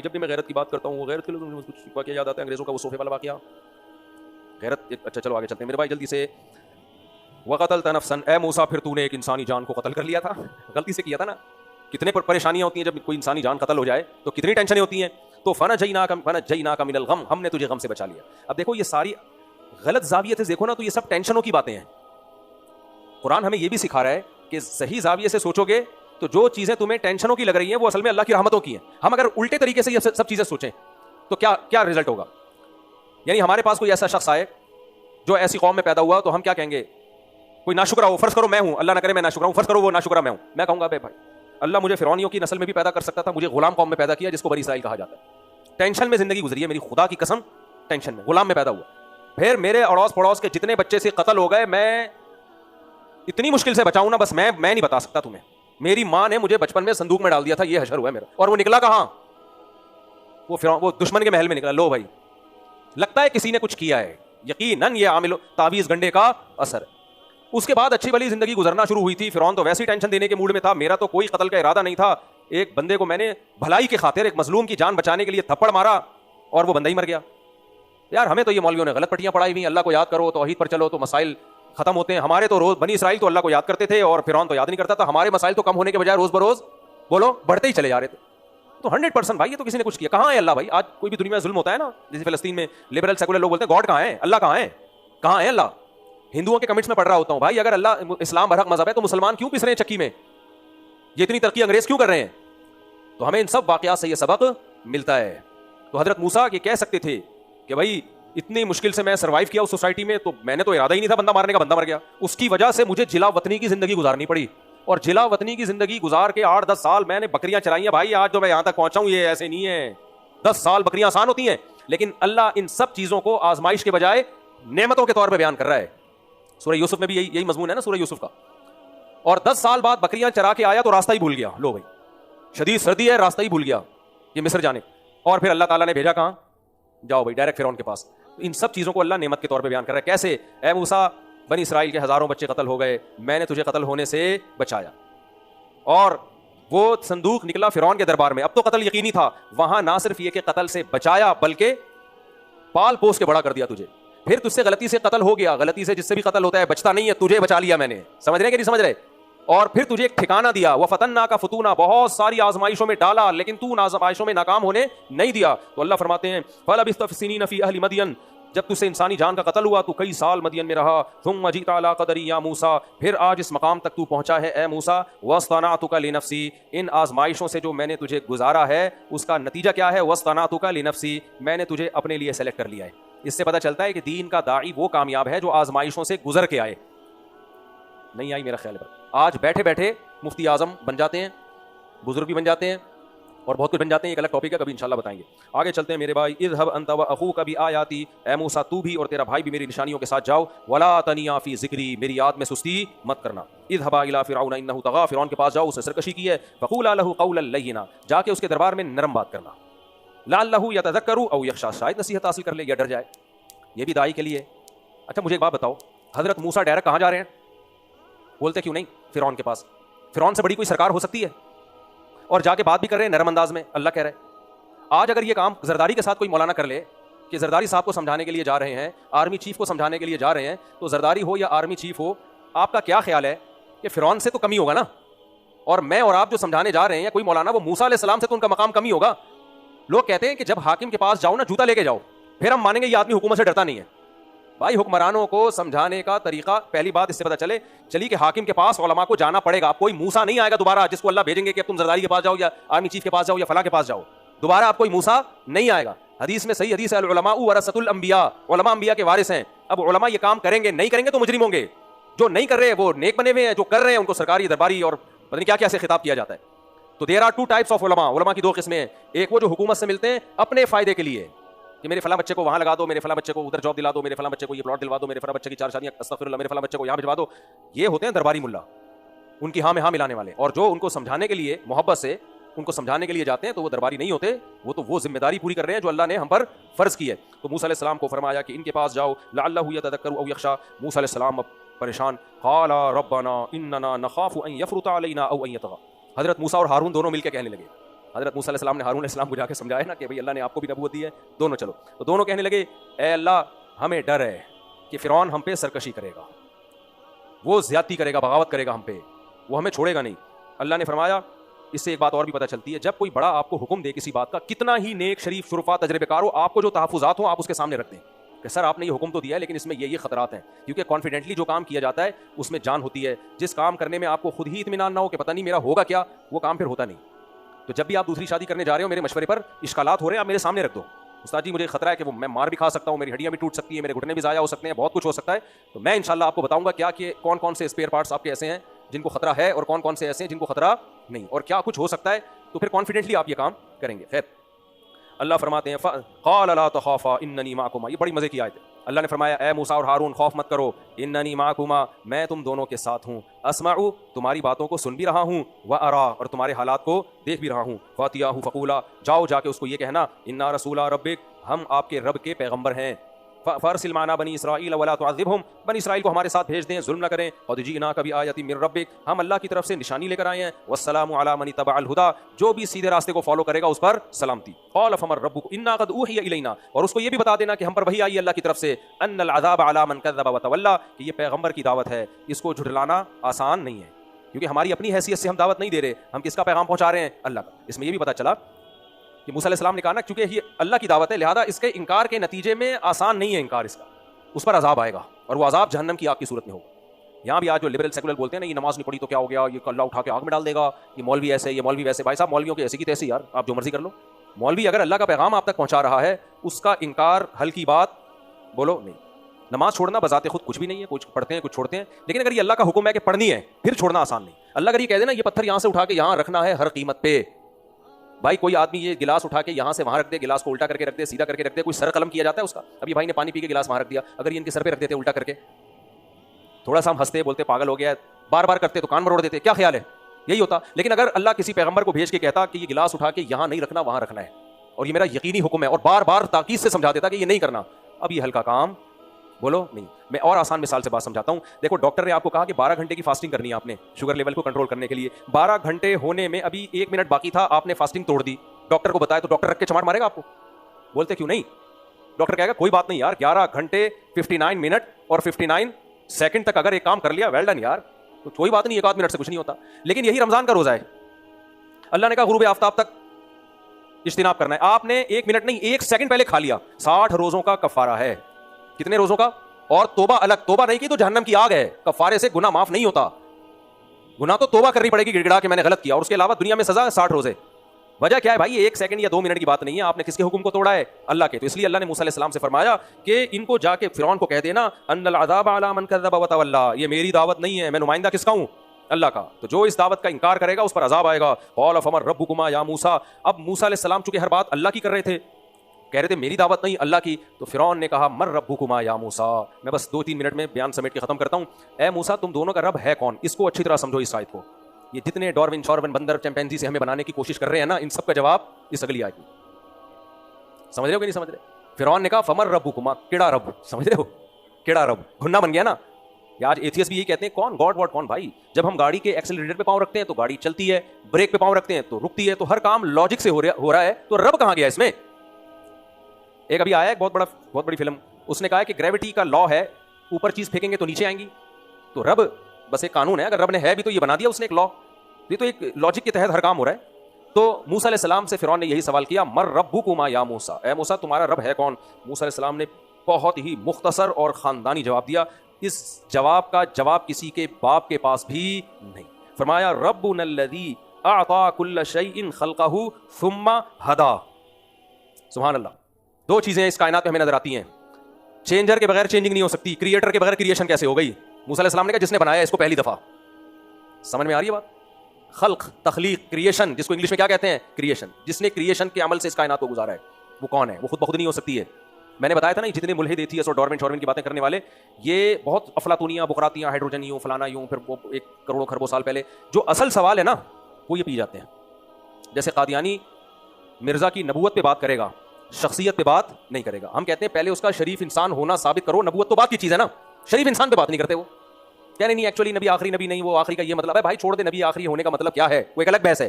जब भी मैं गैरत की बात करता हूँ, वो गैरत के लिए मुझे कुछ वाक़या याद आता है, अंग्रेज़ों का वो सोफे वाला वाक़या। गैरत अच्छा चलो आगे चलते हैं मेरे भाई जल्दी से। वक़तलत नफ़सन, ए मूसा फिर तूने एक इंसानी जान को कत्ल कर लिया था, गलती से किया था ना। कितने परेशानियाँ होती हैं जब कोई इंसानी जान कत्ल हो जाए, तो कितनी टेंशनें होती हैं। तो फ़नज्जयनाका मिनल गम, हमने तुझे गम से बचा लिया। अब देखो ये सारी गलत ज़ाविये से देखो ना, तो ये सब टेंशनों की बातें हैं। कुरान हमें ये भी सिखा रहा है कि सही ज़ाविये से सोचोगे तो जो चीज़ें तुम्हें टेंशनों की लग रही हैं वो असल में अल्लाह की रहमतों की हैं। हम अगर उल्टे तरीके से ये सब चीज़ें सोचें तो क्या क्या रिजल्ट होगा। यानी हमारे पास कोई ऐसा शख्स आए जो ऐसी कौम में पैदा हुआ, तो हम क्या कहेंगे, कोई नाशुक्रा हो, फर्ज करो मैं हूं, अल्लाह ना करे मैं नाशुक्रा हूं, फर्ज करो वो नाशुक्रा मैं हूं, मैं कहूंगा भाई अल्लाह मुझे फिरौनियों की नस्ल में भी पैदा कर सकता था, मुझे गुलाम कौम में पैदा किया जिसको बनी इसराइल कहा जाता है। टेंशन में जिंदगी गुजरी है मेरी, खुदा की कसम, टेंशन में, गुलाम में पैदा हुआ। फिर मेरे अड़ोस पड़ोस के जितने बच्चे से कत्ल हो गए, मैं इतनी मुश्किल से बचाऊं ना, बस मैं नहीं बता सकता तुम्हें। मेरी माँ ने मुझे बचपन में संदूक में डाल दिया था, ये हशर हुआ मेरा। और वो निकला कहां, वो दुश्मन के महल में निकला। लो भाई, लगता है किसी ने कुछ किया है, यकीनन ये आमिल तावीज़ गंडे का असर। उसके बाद अच्छी भली जिंदगी गुजरना शुरू हुई थी। फिरौन तो वैसी टेंशन देने के मूड में था, मेरा तो कोई कत्ल का इरादा नहीं था। एक बंदे को मैंने भलाई की खातिर, एक मजलूम की जान बचाने के लिए थप्पड़ मारा और वो बंदा ही मर गया। यार हमें तो ये मौलवियों ने गलत पट्टियां पढ़ाई हुई, अल्लाह को याद करो, तौहीद पर चलो तो मसाइल खत्म होते हैं। हमारे तो रोज बनी इसराइल तो अल्लाह को याद करते थे और फिरौन तो याद नहीं करता था। हमारे मसाइल तो कम होने के बजाय रोज बरोज बोलो बढ़ते ही चले जा रहे थे। तो 100% भाई ये तो किसी ने कुछ किया। कहाँ है अल्लाह भाई? आज कोई भी दुनिया में जुल्म होता है ना, जैसे फिलिस्तीन में लिबरल सेकुलर लोग बोलते हैं गॉड कहाँ है, अल्लाह कहाँ है, कहाँ है अल्लाह? हिंदुओं के कमेंट्स में पढ़ रहा होता हूँ, भाई अगर अल्लाह इस्लाम बरहक मजहब है तो मुसलमान क्यों पिस रहे हैं चक्की में, ये इतनी तरक्की अंग्रेज क्यों कर रहे हैं? तो हमें इन सब वाकयात से ये सबक मिलता है। तो हजरत मूसा ये कह सकते थे कि भाई इतनी मुश्किल से मैं सर्वाइव किया उस सोसाइटी में, तो मैंने तो इरादा ही नहीं था बंदा मारने का, बंदा मर गया। उसकी वजह से मुझे जिला वतनी की जिंदगी गुजारनी पड़ी, और जिला वतनी की जिंदगी गुजार के 8-10 साल मैंने बकरियां चलाई हैं। भाई आज जो मैं यहां तक पहुंचा हूं, ये ऐसे नहीं है। 10 साल बकरियां आसान होती हैं, लेकिन अल्लाह इन सब चीजों को आजमाइश के बजाय नेमतों के तौर पर बयान कर रहा है। सूरह यूसुफ में भी यही मजमून है ना, सूरह यूसुफ का। और 10 साल बाद बकरियां चरा के आया तो रास्ता ही भूल गया। लो भाई, शदीद सर्दी है, रास्ता ही भूल गया ये मिस्र जाने। और फिर अल्लाह ताला ने भेजा कहां, जाओ भाई डायरेक्ट फिरौन के पास। इन सब चीजों को अल्लाह नेमत के तौर पे बयान कर रहा है। कैसे, ए मूसा बनी इसराइल के हजारों बच्चे कत्ल हो गए, मैंने तुझे कत्ल होने से बचाया। और वो संदूक निकला फिरौन के दरबार में, अब तो कत्ल यकीनी था। वहां ना सिर्फ ये कि कत्ल से बचाया, बल्कि पाल पोस के बड़ा कर दिया तुझे। फिर तुझसे गलती से कत्ल हो गया, गलती से जिससे भी कत्ल होता है बचता नहीं है, तुझे बचा लिया मैंने। समझ रहे हैं कि नहीं समझ रहे? और फिर तुझे एक ठिकाना दिया, वह फतन्ना का फतूना, बहुत सारी आजमाइशों में डाला, लेकिन तू आजमाइशों में नाकाम होने नहीं दिया। तो अल्लाह फरमाते हैं फलबिस्तफ़सीनीन फ़ी अहली मदियन, जब तुझसे इंसानी जान का कत्ल हुआ तो कई साल मदियन में रहा। थुम्मा जीता अला क़दरी या मूसा, फिर आज इस मकाम तक तू पहुंचा है ए मूसा। वस्तनातुका लिनफ्सी, इन आजमाइशों से जो मैंने तुझे गुजारा है उसका नतीजा क्या है? वस्तनातुका लिनफ्सी, मैंने तुझे अपने लिए सेलेक्ट कर लिया है। इससे पता चलता है कि दीन का दाई वो कामयाब है जो आजमाइशों से गुजर के आए। नहीं आई मेरा ख्याल पर, आज बैठे बैठे मुफ्ती आजम बन जाते हैं, बुजुर्ग भी बन जाते हैं और बहुत कुछ बन जाते हैं। एक अलग टॉपिक है, कभी इंशाल्लाह बताएंगे। आगे चलते हैं मेरे भाई। इज़हब अंत व अखूक भी आयाती, ए मूसा तू भी और तेरा भाई भी मेरी निशानियों के साथ जाओ। वला तनिया फी ज़िक्री, मेरी याद में सुस्ती मत करना। इज़हबा इला फ़िरऔन इन्नहु तग़ा, फ़िरौन के पास जाओ, उसने सरकशी की है। फ़क़ूला लहू क़ौलन लय्यिना, जाके उसके दरबार में नरम बात करना। लअल्लहु यतज़क्करु औ यख़शा, शायद नसीहत हासिल कर ले या डर जाए। ये भी दाई के लिए। अच्छा मुझे एक बात बताओ, हज़रत मूसा डायरेक्ट कहाँ जा रहे हैं? बोलते क्यों नहीं फिरौन के पास? फिरौन से बड़ी कोई सरकार हो सकती है? और जाके बात भी कर रहे हैं नरम अंदाज में। अल्लाह कह रहे हैं आज अगर ये काम जरदारी के साथ कोई मौलाना कर ले कि जरदारी साहब को समझाने के लिए जा रहे हैं, आर्मी चीफ को समझाने के लिए जा रहे हैं, तो जरदारी हो या आर्मी चीफ हो, आपका क्या ख्याल है कि फिरौन से तो कमी होगा ना? और मैं और आप जो समझाने जा रहे हैं या कोई मौलाना, वो मूसा अलैहिस्सलाम से तो उनका मकाम कमी होगा। लोग कहते हैं कि जब हाकिम के पास जाओ ना, जूता लेके जाओ, फिर हम मानेंगे ये आदमी हुकूमत से डरता नहीं है। भाई हुक्मरानों को समझाने का तरीका, पहली बात इससे पता चली कि हाकिम के पास उलमा को जाना पड़ेगा। कोई मूसा नहीं आएगा दोबारा जिसको अल्लाह भेजेंगे कि अब तुम जरदारी के पास जाओ या आर्मी चीफ के पास जाओ या फला के पास जाओ। दोबारा आप कोई मूसा नहीं आएगा। हदीस में सही हदीस है, उलमाउ वरसतुल अंबिया, उलमा अंबिया के वारिस हैं। अब उलमा ये काम करेंगे, नहीं करेंगे तो मुजरिम होंगे। जो नहीं कर रहे हैं वो नेक बने हुए हैं, जो कर रहे हैं उनको सरकारी दरबारी और पता नहीं क्या क्या से खिताब किया जाता है। तो देयर आर 2 टाइप्स ऑफ उलमा। उलमा की 2 किस्में हैं। एक वो जो हुकूमत से मिलते हैं अपने फायदे के लिए कि मेरे फला बच्चे को वहां लगा दो, मेरे फला बच्चे को उधर जॉब दिला दो, मेरे फला बच्चे को ये प्लॉट दिलवा दो, मेरे फला बच्चे की 4 शादियां, अस्तगफिरुल्लाह, मेरे फला बच्चे को यहां भिजवा दो। ये होते हैं दरबारी मुल्ला, उनकी हाँ में हाँ मिलाने वाले। और जो उनको समझाने के लिए, मोहब्बत से उनको समझाने के लिए जाते हैं, तो वो दरबारी नहीं होते, वो तो वो जिम्मेदारी पूरी कर रहे हैं जो अल्लाह ने हम पर फर्ज की है। तो मूसा अलैहिस्सलाम को फरमाया कि इनके पास जाओ, लअल्लहु यतज़क्करु औ यख़शा। मूसा अलैहिस्सलाम अब परेशान, क़ाला रब्बना इन्नना नख़ाफ़ु अन यफ़रुता अलैना औ अन यतग़ा। हज़रत मूसा और हारून दोनों मिलकर कहने लगे हज़रत मूसा अलैहिस्सलाम ने हारून अलैहिस्सलाम को जाके समझाया ना कि भाई अल्लाह ने आपको भी नबूवत दी है, दोनों चलो। तो दोनों कहने लगे ए अल्लाह, हमें डर है कि फ़िरौन हम पे सरकशी करेगा, वो ज़्यादती करेगा, बगावत करेगा हम पे, वो हमें छोड़ेगा नहीं। अल्लाह ने फरमाया, इससे एक बात और भी पता चलती है, जब कोई बड़ा आपको हुक्म दे किसी बात का, कितना ही नेक शरीफ शुरफा तजर्बेकार हो, आपको जो तहफ़्फ़ुज़ात हो आप उसके सामने रख दें कि सर आपने ये हुक्म तो दिया है लेकिन इसमें ये खतरात हैं, क्योंकि कॉन्फिडेंटली जो काम किया जाता है उसमें जान होती है। जिस काम करने में आपको खुद ही इत्मीनान ना हो कि पता नहीं मेरा होगा क्या, वो काम फिर होता नहीं। तो जब भी आप दूसरी शादी करने जा रहे हो, मेरे मशवरे पर इश्कालात हो रहे हैं, आप मेरे सामने रख दो, उस्ताद जी मुझे खतरा है कि वो मैं मार भी खा सकता हूँ, मेरी हड्डियाँ भी टूट सकती है, मेरे घुटने भी ज़ाया हो सकते हैं, बहुत कुछ हो सकता है। तो मैं इंशाल्लाह आपको बताऊंगा क्या कि कौन कौन से स्पेयर पार्ट्स आपके ऐसे हैं जिनको खतरा है और कौन कौन से ऐसे हैं जिनको खतरा नहीं, और क्या कुछ हो सकता है, तो फिर कॉन्फिडेंटली आप ये काम करेंगे। खैर, अल्लाह फरमाते हैं क़ाल ला तख़ाफ़ा इन्ननी माकुमा, ये बड़ी मज़े की आयत है। अल्लाह ने फरमाया ए मूसा और हारून, खौफ मत करो, इन्ननी माकुमा, मैं तुम दोनों के साथ हूँ, अस्माउ, तुम्हारी बातों को सुन भी रहा हूँ, व अरा, और तुम्हारे हालात को देख भी रहा हूँ। फ़ातियाहु फ़क़ूला, जाओ जाके उसको ये कहना, इन्ना रसूला रब्बिक, हम आपके रब के पैगम्बर हैं, फ़अरसिल माना बनी इसराईल वला तुअज़्ज़िबहुम, बनी इसराइल को हमारे साथ भेज दें, जुल्म न करें। क़द जीनाका बिआयतिन मिन रब्बिक, हम अल्लाह की तरफ से निशानी लेकर आए हैं। वस्सलामु अला मन इत्तबअल हुदा, जो भी सीधे रास्ते को फॉलो करेगा उस पर सलामती। क़ाल फमन रब्बुक इन्ना क़द ऊहिय इलैना, और उसको ये भी बता देना कि हम पर वही आई अल्लाह की तरफ से, अन्नल अज़ाब अला मन कज़्ज़ब व तवल्ला, कि ये पैगम्बर की दावत है, इसको झुठलाना आसान नहीं है, क्योंकि हमारी अपनी हैसियत से हम दावत नहीं दे रहे, हम किसका पैगाम पहुँचा रहे हैं, अल्लाह का। इसमें यह भी पता चला कि मूसा अलैहिस्सलाम ने कहा ना, क्योंकि ये अल्लाह की दावत है, लिहाजा इसके इनकार के नतीजे में आसान नहीं है इनकार इसका, उस पर अजाब आएगा, और वो अजाब जहन्नम की आग की सूरत में होगा। यहाँ भी आज जो लिबरल सेकुलर बोलते हैं ना, ये नमाज नहीं पढ़ी तो क्या हो गया, ये अल्लाह उठा के आग में डाल देगा, ये मौलवी ऐसे, ये मौलवी वैसे। भाई साहब, मौलवियों की ऐसी की तैसी यार, आप जो मर्जी कर लो। मौलवी अगर अल्लाह का पैगाम आप तक पहुँचा रहा है, उसका इनकार हल्की बात बोलो नहीं। नमाज छोड़ना बजाते खुद कुछ भी नहीं है, कुछ पढ़ते हैं कुछ छोड़ते हैं, लेकिन अगर ये अल्लाह का हुक्म है कि पढ़नी है, फिर छोड़ना आसान नहीं। अल्लाह अगर ये कह देना ये पत्थर यहाँ से उठा के यहाँ रखना है हर कीमत पे, भाई कोई आदमी ये गिलास उठा के यहाँ से वहाँ रख दे, गिलास को उल्टा करके रख दे, सीधा करके रख दे, कोई सर कलम किया जाता है उसका? अभी भाई ने पानी पी के गिलास वहाँ रख दिया, अगर ये इनके सर पे रख देते उल्टा करके, थोड़ा सा हम हंसते बोलते पागल हो गया, बार बार करते तो कान मरोड़ देते, क्या ख्याल है, यही होता। लेकिन अगर अल्लाह किसी पैगंबर को भेज के कहता कि ये गिलास उठा के यहाँ नहीं रखना वहाँ रखना है, और ये मेरा यकीनी हुक्म है, और बार बार ताकीद से समझा देता कि ये नहीं करना, अब ये हल्का काम बोलो नहीं। मैं और आसान मिसाल से बात समझाता हूँ। देखो, डॉक्टर ने आपको कहा कि 12 घंटे की फास्टिंग करनी है आपने, शुगर लेवल को कंट्रोल करने के लिए। 12 घंटे होने में अभी 1 मिनट बाकी था, आपने फास्टिंग तोड़ दी, डॉक्टर को बताया तो डॉक्टर रख के चमाट मारेगा आपको? बोलते क्यों नहीं? डॉक्टर कहेगा कोई बात नहीं यार, 11 घंटे 59 मिनट और 59 सेकंड तक अगर एक काम कर लिया, वेल डन यार, तो कोई बात नहीं, 1 आध मिनट से कुछ नहीं होता। लेकिन यही रमजान का रोजा है, अल्लाह ने कहा गुरूब आफ्ताब तक इज्तिनाब करना है, आपने 1 मिनट नहीं 1 सेकंड पहले खा लिया, 60 रोजों का कफारा है। कितने रोजों का? और तोबा अलग, तोबा नहीं की तो जहन्नम की आग है, कफारे से गुनाह माफ नहीं होता। गुनाह तो तोबा करनी पड़ेगी गिड़गिड़ा के मैंने गलत किया, और उसके अलावा दुनिया में सजा 60 रोजे। वजह क्या है भाई? 1 सेकंड या 2 मिनट की बात नहीं है, आपने किसके हुक्म को तोड़ा है? अल्लाह के। तो इसलिए अल्लाह ने मूसा अलैहिस्सलाम से फरमाया कि इनको जाके फिरौन को कह देना, अन्नल अज़ाब अला मन कज़्ज़ब व तवल्ला, ये मेरी दावत नहीं है, मैं नुमाइंदा किसका हूं? अल्लाह का। तो जो इस दावत का इनकार करेगा उस पर अजाब आएगा। क़ाल फमन रब्बुकुमा या मूसा, अब मूसा अलैहिस्सलाम चूंकि हर बात अल्लाह की कर रहे थे, कह रहे थे मेरी दावत नहीं अल्लाह की, तो फिरौन ने कहा मर रब्बुकुमा या मूसा। मैं बस 2-3 मिनट में बयान समेट के खत्म करता हूं। ए मूसा, तुम दोनों का रब है कौन? इसको अच्छी तरह समझो इस आयत को। ये जितने डार्विन शॉर्विन बंदर चैंपैंजी से हमें बनाने की कोशिश कर रहे हैं ना, इन सब का जवाब इस अगली आयत में। समझ रहे हो कि नहीं समझ रहे? फिरौन ने कहा फमर रब्बुकुमा, केड़ा रब, समझ रहे हो? केड़ा रब, घुन्ना बन गया ना। आज एथियस्ट भी यही कहते हैं, कौन गॉड वॉट कौन? भाई जब हम गाड़ी के एक्सेलरेटर पे पांव रखते हैं तो गाड़ी चलती है, ब्रेक पे पांव रखते हैं तो रुकती है, तो हर काम लॉजिक से हो रहा है, तो रब कहां गया इसमें? एक अभी आया है बहुत बड़ी फिल्म, उसने कहा है कि ग्रेविटी का लॉ है, ऊपर चीज फेंकेंगे तो नीचे आएंगी, तो रब बस एक कानून है, अगर रब ने है भी तो ये बना दिया उसने एक लॉ, ये तो एक लॉजिक के तहत हर काम हो रहा है। तो मूसा अलैहिस्सलाम से फिरौन ने यही सवाल किया, मर रब्बुकुमा या मूसा, ए मूसा तुम्हारा रब है कौन? मूसा अलैहिस्सलाम ने बहुत ही मुख्तसर और खानदानी जवाब दिया। इस जवाब का जवाब किसी के बाप के पास भी नहीं। फरमाया रब्बुनल्लज़ी अअता कुल्ल शैइन खल्क़हु सुम्मा हदा। सुभान अल्लाह। 2 चीजें इस कायनात में हमें नजर आती हैं, चेंजर के बगैर चेंजिंग नहीं हो सकती, क्रिएटर के बगैर क्रिएशन कैसे हो गई? मूसा अलैहिस्सलाम ने कहा जिसने बनाया इसको पहली दफा। समझ में आ रही है बात? खल्क, तख्लीक, क्रिएशन, जिसको इंग्लिश में क्या कहते हैं? क्रिएशन। जिसने क्रिएशन के अमल से इस कायनात को गुजारा है वो कौन है? वो खुद बखुद नहीं हो सकती है। मैंने बताया था ना, जितने मुल्हिद एथियस्ट और डार्विन शॉर्विन की बातें करने वाले, ये बहुत अफलातूनियां, बुकरातियां, हाइड्रोजन यूं फलाना यूं, फिर वो 1 करोड़ खरबों साल पहले जो असल सवाल है ना वो ये पी जाते हैं। जैसे कादियानी मिर्जा की नबूवत पे बात करेगा, शख्सियत पे बात नहीं करेगा। हम कहते हैं पहले उसका शरीफ इंसान होना साबित करो, नबूवत तो बात की चीज है ना, शरीफ इंसान पे बात नहीं करते। वो क्या नहीं एक्चुअली नबी आखिरी नबी नहीं, वो आखिरी का ये मतलब है। भाई छोड़ दे, नबी आखिरी होने का मतलब क्या है, वो एक अलग बहस है।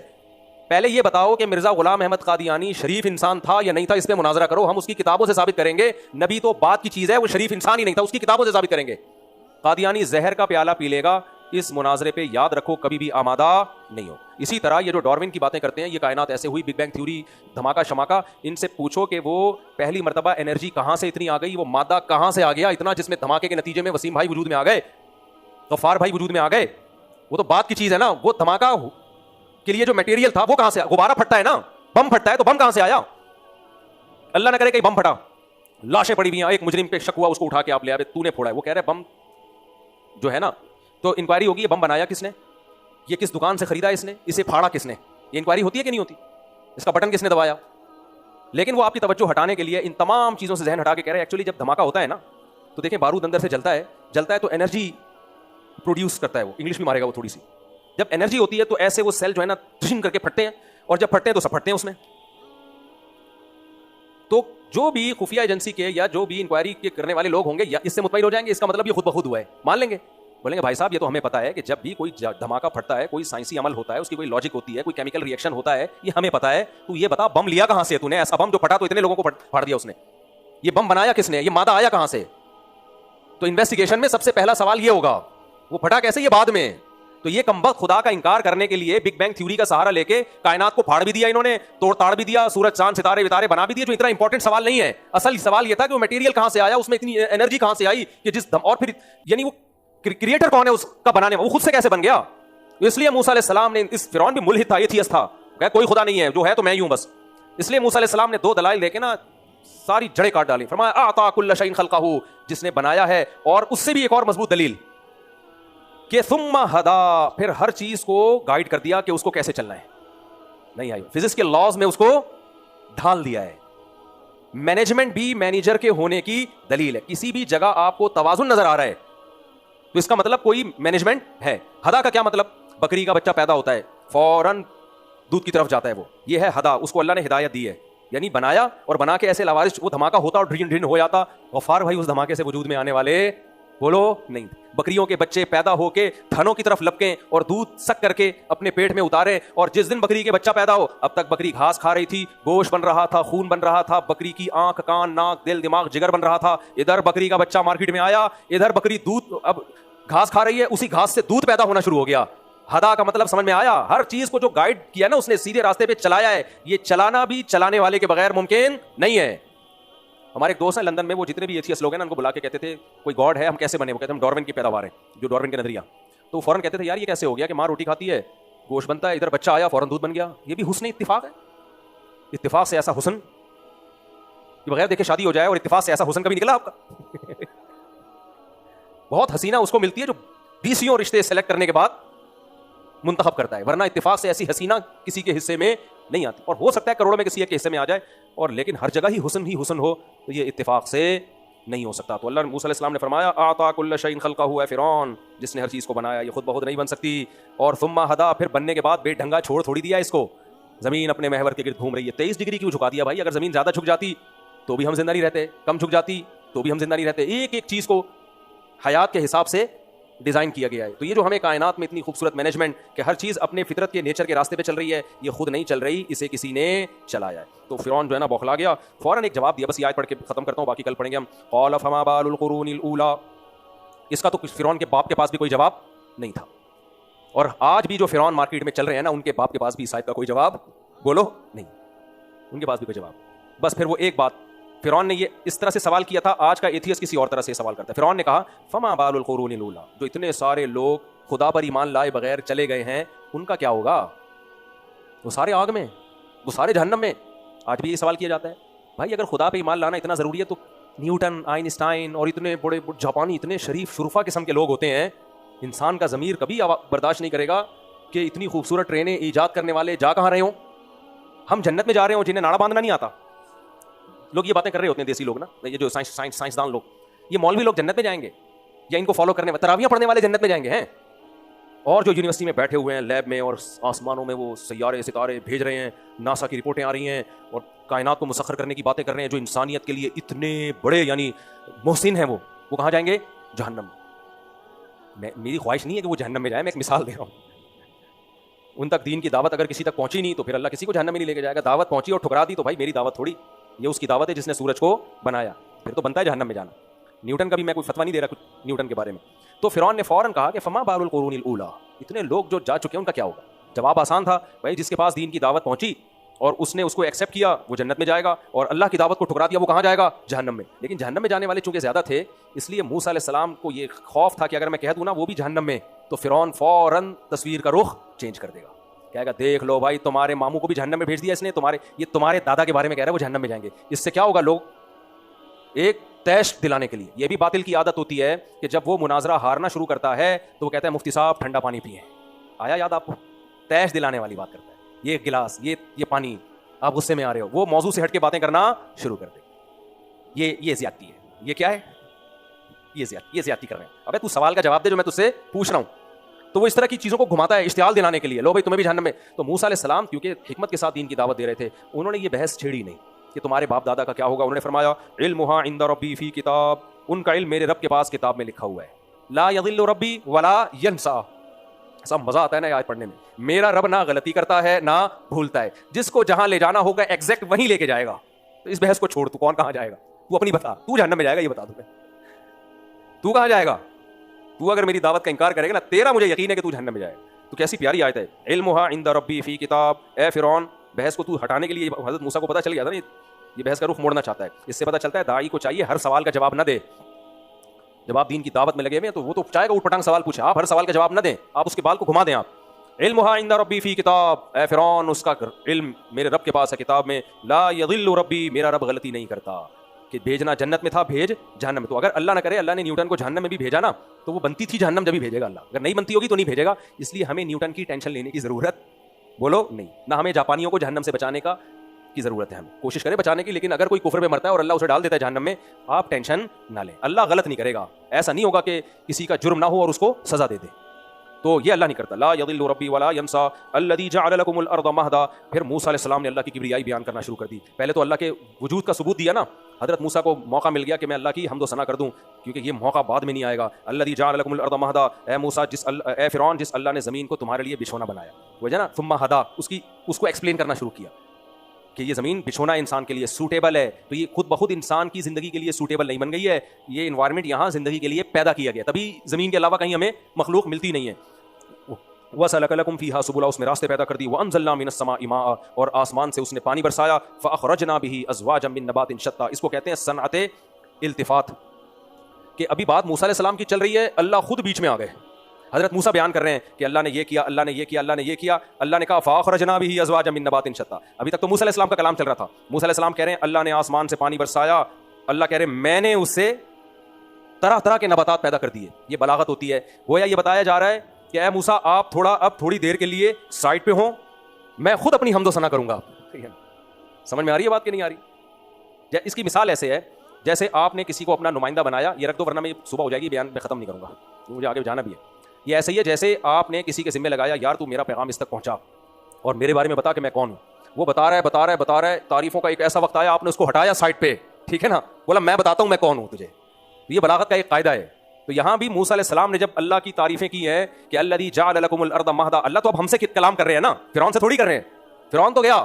पहले ये बताओ कि मिर्जा गुलाम अहमद कादियानी शरीफ इंसान था या नहीं था, इस पे मुनाजरा करो, हम उसकी किताबों से साबित करेंगे। नबी तो बात की चीज है, वो शरीफ इंसान ही नहीं था, उसकी किताबों से साबित करेंगे। कादियानी जहर का प्याला पी लेगा, इस मुनाजरे पे याद रखो कभी भी आमादा नहीं हो। इसी तरह ये जो डार्विन की बातें करते हैं, ये कायनात ऐसे हुई, बिग बैंग थ्योरी, धमाका शमाका, इनसे पूछो कि वो पहली मर्तबा एनर्जी कहां से इतनी आ गई, वो मादा कहां से आ गया इतना, जिसमें धमाके के नतीजे में वसीम भाई वजूद में आ गए, गफ्फार भाई वजूद में आ गए। वो तो बात की चीज है ना, वो धमाका के लिए जो मटेरियल था वो कहां से, गुब्बारा फटता है ना, बम फटता है, तो बम कहां से आया? अल्लाह न करे कहीं बम फटा, लाशें पड़ी हुई हैं, एक मुजरिम पे शक हुआ, उसको उठा के आप ले आए, तूने फोड़ा है, वो कह रहा है बम जो है ना, तो इंक्वायरी होगी ये बम बनाया किसने, ये किस दुकान से खरीदा इसने, इसे फाड़ा किसने, ये इंक्वायरी होती है कि नहीं होती, इसका बटन किसने दबाया। लेकिन वो आपकी तवज्जो हटाने के लिए इन तमाम चीजों से जहन हटा के कह रहे हैं एक्चुअली जब धमाका होता है ना, तो देखें बारूद अंदर से जलता है तो एनर्जी प्रोड्यूस करता है, वो इंग्लिश भी मारेगा वो थोड़ी सी, जब एनर्जी होती है तो ऐसे वो सेल जो है ना ट्रिम करके फटते हैं, और जब फटते हैं तो सब फटते हैं उसमें। तो जो भी खुफिया एजेंसी के या जो भी इंक्वायरी के करने वाले लोग होंगे या इससे मुतमईन हो जाएंगे, इसका मतलब ये खुद ब खुद हुआ है, मान लेंगे, बोलेंगे भाई साहब ये तो हमें पता है कि जब भी कोई धमाका फटता है, कोई साइंसी अमल होता है, उसकी कोई लॉजिक होती है, कोई केमिकल रिएक्शन होता है, ये हमें पता है। तू ये बता बम लिया कहां से तूने, ऐसा बम जो फटा तो इतने लोगों को फाड़ दिया उसने, ये बम बनाया किसने, ये मादा आया कहां से? तो इन्वेस्टिगेशन में सबसे पहला सवाल ये होगा, वो फटा कैसे, ये बाद में। तो ये कमबख्त खुदा का इंकार करने के लिए बिग बैंग थ्योरी का सहारा लेके कायनात को फाड़ भी दिया इन्होंने, तोड़ ताड़ भी दिया, सूरज चांद सितारे वितारे बना भी दिए, जो इतना इंपॉर्टेंट सवाल नहीं है। असल सवाल ये था कि वो मटेरियल कहां से आया, उसमें इतनी एनर्जी कहां से आई कि जिस दम, और फिर यानी वो क्रिएटर कौन है उसका बनाने, वो खुद से कैसे बन गया। इसलिए मूसा अलैहि सलाम ने, इस फिरौन भी मुल्हिद था, एथियस्ट था, कहा कोई खुदा नहीं है, जो है तो मैं ही हूं बस। इसलिए मूसा अलैहि सलाम ने दो दलाइल देके ना सारी जड़ें काट डाली, फरमाया आता कुल्ल शैइन खल्क़हू, जिसने बनाया है, और उससे भी एक और मजबूत दलील कि सुम्मा हदा, फिर हर चीज को गाइड कर दिया कि उसको कैसे चलना है, नहीं आई फिजिक्स के लॉज में उसको ढाल दिया है। मैनेजमेंट भी मैनेजर के होने की दलील है, किसी भी जगह आपको तवाजुन नजर आ रहा है तो इसका मतलब कोई मैनेजमेंट है। हदा का क्या मतलब, बकरी का बच्चा पैदा होता है फौरन दूध की तरफ जाता है, वो ये है हदा, उसको अल्लाह ने हिदायत दी है, यानी बनाया और बना के ऐसे लावारिश वो धमाका होता और ढिन ढिन हो जाता। गफ्फार भाई उस धमाके से वजूद में आने वाले बोलो नहीं। बकरियों के बच्चे पैदा होके थनों की तरफ लपकें और दूध सक करके अपने पेट में उतारे, और जिस दिन बकरी के बच्चा पैदा हो, अब तक बकरी घास खा रही थी, गोश्त बन रहा था, खून बन रहा था, बकरी की आंख कान नाक दिल दिमाग जिगर बन रहा था। इधर बकरी का बच्चा मार्केट में आया, इधर बकरी दूध अब घास खा रही है, उसी घास से दूध पैदा होना शुरू हो गया। हदा का मतलब समझ में आया, हर चीज को जो गाइड किया ना उसने, सीधे रास्ते पे चलाया है। ये चलाना भी चलाने वाले के बगैर मुमकिन नहीं है। हमारे एक दोस्त हैं लंदन में, वो जितने भी एथियस्ट लोग हैं ना उनको बुला के कहते थे कोई गॉड है, हम कैसे बने, वो कहते हैं हम डार्विन की पैदावार है, जो डार्विन के नजरिया। तो फौरन कहते थे यार ये कैसे हो गया कि माँ रोटी खाती है, गोश्त बनता है, इधर बच्चा आया फौरन दूध बन गया। ये भी हुस्न इत्तिफाक है, इत्तिफाक से ऐसा हुस्न कि बगैर देखे शादी हो जाए, और इत्तिफाक से ऐसा हुस्न कभी निकला आपका? बहुत हसीना उसको मिलती है जो 20 रिश्ते सेलेक्ट करने के बाद मुंतखब करता है, वरना इत्तिफाक से ऐसी हसीना किसी के हिस्से में नहीं आती। और हो सकता है करोड़ों में किसी एक हिस्से में आ जाए, और लेकिन हर जगह ही हुस्न हो, तो ये इत्तिफाक से नहीं हो सकता। तो अल्लाह मूसा अलैहि सलाम ने फरमाया आता कुल्ल शैइन खल्क़हू, है फिरौन जिसने हर चीज़ को बनाया, ये खुद बहुत नहीं बन सकती। और सुम्मा हदा, फिर बनने के बाद बेढंगा छोड़ थोड़ी दिया इसको, ज़मीन अपने महवर के गिर्द घूम रही है। 23 डिग्री क्यों झुका दिया भाई? अगर ज़मीन ज़्यादा झुक जाती तो भी हम जिंदा नहीं रहते, कम झुक जाती तो भी हम जिंदा नहीं रहते। एक एक चीज़ को हयात के हिसाब से डिज़ाइन किया गया है। तो ये जो हमें कायनात में इतनी खूबसूरत मैनेजमेंट कि हर चीज़ अपने फितरत के नेचर के रास्ते पे चल रही है, ये खुद नहीं चल रही, इसे किसी ने चलाया है। तो फिरौन जो है ना बौखला गया, फ़ौरन एक जवाब दिया। बस ये आयत पढ़ के ख़त्म करता हूँ, बाकी कल पढ़ेंगे हम। क़ाल फ़मा बालुल क़ुरूनिल ऊला, इसका तो फिरौन के बाप के पास भी कोई जवाब नहीं था, और आज भी जो फिरौन मार्केट में चल रहे हैं ना, उनके बाप के पास भी इस आयत का कोई जवाब बोलो नहीं, उनके पास भी कोई जवाब। बस फिर वो एक बात फिरौन ने ये इस तरह से सवाल किया था, आज का एथियस्ट किसी और तरह से सवाल करता है। फिरौन ने कहा फमा बालुल क़ुरूनिल ऊला, जो इतने सारे लोग खुदा पर ईमान लाए बगैर चले गए हैं, उनका क्या होगा? वो सारे आग में, वो सारे जहन्नम में। आज भी ये सवाल किया जाता है। भाई अगर खुदा पे ईमान लाना इतना ज़रूरी है तो न्यूटन, आइंस्टाइन और इतने बड़े जापानी, इतने शरीफ शुरफा किस्म के लोग होते हैं, इंसान का ज़मीर कभी बर्दाश्त नहीं करेगा कि इतनी खूबसूरत ट्रेनें ईजाद करने वाले जा कहाँ रहे हों। हम जन्नत में जा रहे हों जिन्हें नाड़ा बांधना नहीं आता। लोग ये बातें कर रहे होते हैं देसी लोग ना, ये जो साइंसदान लोग, ये मौलवी लोग जन्नत में जाएंगे, या इनको फॉलो करने तरावियां पढ़ने वाले जन्नत में जाएंगे हैं, और जो यूनिवर्सिटी में बैठे हुए हैं लैब में और आसमानों में वो सैयारे सितारे भेज रहे हैं, नासा की रिपोर्टें आ रही हैं और कायनात को मुसख्खर करने की बातें कर रहे हैं, जो इंसानियत के लिए इतने बड़े यानी मोहसिन हैं, वो कहाँ जाएंगे? जहन्नम। मेरी ख्वाहिश नहीं है कि वो जहन्नम में जाए, मैं एक मिसाल दे रहा हूँ। उन तक दीन की दावत अगर किसी तक पहुंची नहीं तो फिर अल्लाह किसी को जहन्नम में नहीं लेके जाएगा। दावत पहुंची और ठुकरा दी तो भाई मेरी दावत थोड़ी, ये उसकी दावत है जिसने सूरज को बनाया, फिर तो बनता है जहन्नम में जाना। न्यूटन का भी मैं कोई फतवा नहीं दे रहा कुछ न्यूटन के बारे में। तो फिरौन ने फौरन कहा कि फमा बारुल कुरूनिल ऊला, इतने लोग जो जा चुके हैं उनका क्या होगा। जवाब आसान था, भाई जिसके पास दीन की दावत पहुंची और उसने उसको एक्सेप्ट किया वो जन्नत में जाएगा, और अल्लाह की दावत को ठुकरा दिया वो कहाँ जाएगा, जहन्नम में। लेकिन जहन्नम में जाने वाले चूंकि ज्यादा थे, इसलिए मूसा अलैहिस्सलाम को ये खौफ था कि अगर मैं कह दूं ना वो भी जहन्नम में, तो फिरौन फौरन तस्वीर का रुख चेंज कर देगा, कहेगा देख लो भाई तुम्हारे मामू को भी जहन्नम में भेज दिया इसने, तुम्हारे दादा के बारे में कह रहा है वो जहन्नम में जाएंगे। इससे क्या होगा, लोग एक तैश दिलाने के लिए, ये भी बातिल की आदत होती है कि जब वो मुनाजरा हारना शुरू करता है तो वो कहता है मुफ्ती साहब ठंडा पानी पिए, आया याद आपको, तैश दिलाने वाली बात करता है, ये गिलास ये पानी, आप गुस्से में आ रहे हो, वो मौजू से हट के बातें करना शुरू कर दे। ये ज्यादती है, ये क्या है, ये ज्यादती कर रहे हैं। अबे तू सवाल का जवाब दे जो मैं तुझसे पूछ रहा हूं। तो वो इस तरह की चीजों को घुमाता है इश्तियाल दिलाने के लिए, लो भाई तुम्हें भी जहन्नम में। तो मूसा अलैहिस्सलाम क्योंकि हिकमत के साथ दीन की दावत दे रहे थे, उन्होंने ये बहस छेड़ी नहीं कि तुम्हारे बाप दादा का क्या होगा। उन्होंने फरमाया इल्मुहा इंदा रब्बी फी किताब, उनका इल्म मेरे रब के पास किताब में लिखा हुआ है, ला यदिल्लु रब्बी वला यंसा। सब मजा आता है ना याद पढ़ने में, मेरा रब ना गलती करता है ना भूलता है, जिसको जहां ले जाना होगा एग्जैक्ट वहीं लेके जाएगा। तो इस बहस को छोड़, तू कौन कहां जाएगा, तू अपनी बता, तू जहन्नम में जाएगा ये बता दूं मैं, तू कहां जाएगा। तू अगर मेरी दावत का इनकार करेगा ना, तेरा मुझे यकीन है कि तू जहन्नम में जाएगा। तो कैसी प्यारी आयत है, इल्मुहा इंदा रब्बी फी किताब। ए फिरौन, बहस को तू हटाने के लिए हजरत मूसा को पता चल गया था ना ये बहस का रुख मोड़ना चाहता है। इससे पता चलता है दाई को चाहिए हर सवाल का जवाब न दे। जब आप दीन की दावत में लगे हुए हैं तो वो तो चाहेगा उठपटांग सवाल पूछे, आप हर सवाल का जवाब न दें, आप उसके बाल को घुमा दें। आप इल्मुहा इंदा रब्बी फी किताब, ए फिरौन उसका इल्म मेरे रब के पास है किताब में, ला यदिल्लु रब्बी मेरा रब गलती नहीं करता। कि भेजना जन्नत में था, भेज जहन्नम में। तो अगर अल्लाह न करे, अल्लाह ने न्यूटन को जहन्नम में भी भेजा ना, तो वो बनती थी जहन्नम जब भी भेजेगा अल्लाह, अगर नहीं बनती होगी तो नहीं भेजेगा। इसलिए हमें न्यूटन की टेंशन लेने की जरूरत बोलो नहीं, ना हमें जापानियों को जहन्नम से बचाने की जरूरत है। हम कोशिश करें बचाने की, लेकिन अगर कोई कुफर में मरता है और अल्लाह उसे डाल देता है जहन्नम में, आप टेंशन ना लें, अल्लाह गलत नहीं करेगा। ऐसा नहीं होगा कि किसी का जुर्म ना हो और उसको सजा दे दे, तो ये अल्लाह नहीं करता। ला यदिल्लु रब्बी वला यंसा अल्लज़ी जअल लकुमुल अर्द महदा। फिर मूसा अलैहिस्सलाम ने अल्लाह की किब्रियाई बयान करना शुरू कर दी। पहले तो अल्लाह के वजूद का सबूत दिया ना, हजरत मूसा को मौका मिल गया कि मैं अल्लाह की हम्द व सना कर दूं, क्योंकि ये मौका बाद में नहीं आएगा। अल्लज़ी जअल लकुमुल अर्द महदा, ए मूसा ए फिरौन जिस अल्लाह ने ज़मीन को तुम्हारे लिए बिछोना बनाया, वजह ना सुम्मा हदा, उसको एक्सप्लेन करना शुरू किया कि ये ज़मीन बिछोना इंसान के लिए सूटेबल है। तो ये खुद ब खुद इंसान की ज़िंदगी के लिए सूटेबल नहीं बन गई है, ये इन्वायरमेंट यहाँ ज़िंदगी के लिए पैदा किया गया, तभी ज़मीन के अलावा कहीं हमें मखलूक मिलती नहीं है। वसलका लकुम फीहा सुबुला, उसमें रास्ते पैदा कर दी। व अंज़लना मिनस समाई माआ, और आसमान से उसने पानी बरसाया। फ़अख़रजना बिही अज़वाजम मिन नबातिन शत्ता, इसको कहते हैं सनअते इल्तिफ़ात, कि अभी बात मूसा अलैहिस्सलाम की चल रही है, अल्लाह खुद बीच में आ गए। हजरत मूसा बयान कर रहे हैं कि अल्लाह ने ये किया, अल्लाह ने ये किया, अल्लाह ने ये किया। अल्लाह ने कहा फ़अख़रजना बिही अज़वाजम मिन नबातिन शत्ता। अभी तक तो मूसा अलैहिस्सलाम का कलाम चल रहा था। मूसा अलैहिस्सलाम कह रहे हैं अल्लाह ने आसमान से पानी बरसाया, अल्लाह कह रहे हैं मैंने उससे तरह तरह के नबातात पैदा कर दिए। ये बलागत होती है, गोया ये बताया जा रहा है कि ऐ मूसा आप अब थोड़ी देर के लिए साइड पे हो, मैं खुद अपनी हम्द व सना करूंगा। समझ में आ रही है बात कि नहीं आ रही। इसकी मिसाल ऐसे है जैसे आपने किसी को अपना नुमाइंदा बनाया, ये रख दो वरना मैं सुबह हो जाएगी, बयान में खत्म नहीं करूंगा, मुझे आगे जाना भी है। ये ऐसे ही है जैसे आपने किसी के जिम्मे लगाया, यार तू मेरा पैगाम इस तक पहुंचा और मेरे बारे में बता कि मैं कौन हूं। वो बता रहा है तारीफों का एक ऐसा वक्त आया, आपने उसको हटाया साइड पे, ठीक है ना, बोला मैं बताता हूं मैं कौन हूं तुझे। ये बलागत का एक कायदा है। तो यहां भी मूसा अलैहिस्सलाम ने जब अल्लाह की तारीफें की है कि अल्लज़ी जअल लकुमुल अर्द महदा, अल्लाह तो अब हमसे कलाम कर रहे हैं ना, फिरौन से थोड़ी कर रहे हैं। फिरौन तो गया,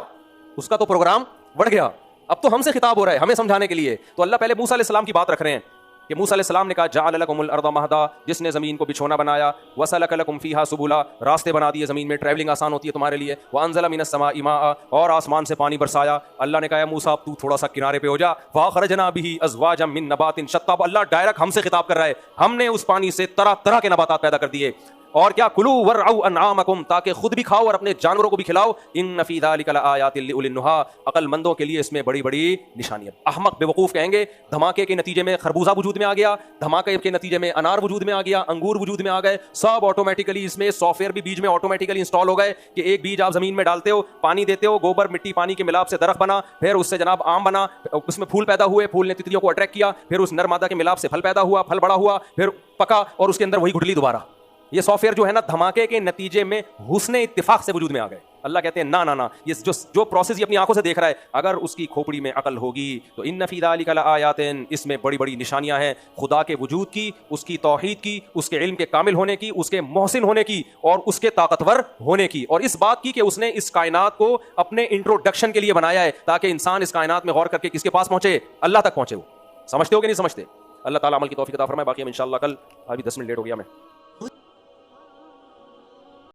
उसका तो प्रोग्राम बढ़ गया, अब तो हमसे खिताब हो रहा है हमें समझाने के लिए। तो अल्लाह पहले मूसा अलैहिस्सलाम की बात रख रहे हैं कि मूसा अलैहिस्सलाम ने कहा जअल लकुमुल अर्द महदा, जिसने ज़मीन को बिछोना बनाया, वसलका लकुम फीहा सुबुला, रास्ते बना दिए ज़मीन में, ट्रैवलिंग आसान होती है तुम्हारे लिए। व अंज़ला मिनस समाई माआ, और आसमान से पानी बरसाया। अल्लाह ने कहा मूसा तू थोड़ा सा किनारे पे हो जा। फ़अख़रजना बिही अज़वाजम मिन नबातिन शत्ता, अल्लाह डायरेक्ट हमसे खिताब कर रहा है, हमने उस पानी से तरह तरह के नबातात पैदा कर दिए। और क्या, कुलू वर्अउ अनआमकुम, ताकि खुद भी खाओ और अपने जानवरों को भी खिलाओ। इन्न फी ज़ालिका लआयातिन लिउलिन नुहा, अक्लमंदों के लिए इसमें बड़ी बड़ी निशानियां। अहमक बेवकूफ़ कहेंगे धमाके के नतीजे में खरबूजा वजूद में आ गया, धमाके के नतीजे में अनार वजूद में आ गया, अंगूर वजूद में आ गए, सब ऑटोमेटिकली इसमें सॉफ्टवेयर भी बीज में ऑटोमेटिकली इंस्टॉल हो गए कि एक बीज आप जमीन में डालते हो, पानी देते हो, गोबर मिट्टी पानी के मिलाप से दरख्त बना, फिर उससे जनाब आम बना, उसमें फूल पैदा हुए, फूल ने तितलियों को अट्रैक्ट किया, फिर उस नर मादा के मिलाप से फल पैदा हुआ, फल बड़ा हुआ, फिर पका और उसके अंदर वही गुठली दोबारा। ये सॉफ्टवेयर जो है ना धमाके के नतीजे में हुस्ने इत्तिफाक से वजूद में आ गए। अल्लाह कहते हैं ना ना ना, ये जो प्रोसेस ये अपनी आंखों से देख रहा है, अगर उसकी खोपड़ी में अकल होगी तो इन्न फी ज़ालिका लआयातिन, इसमें बड़ी बड़ी निशानियां हैं खुदा के वजूद की, उसकी तौहीद की, उसके इल्म के कामिल होने की, उसके मोहसिन होने की और उसके ताकतवर होने की, और इस बात की कि उसने इस कायनात को अपने इंट्रोडक्शन के लिए बनाया है ताकि इंसान इस कायनात में गौर करके किसके पास पहुंचे, अल्लाह तक पहुंचे। वो समझते हो कि नहीं समझते? अल्लाह ताला अमल की तौफीक अता फरमाए। बाकी हम इंशाअल्लाह कल, अभी 10 मिनट लेट हो गया मैं।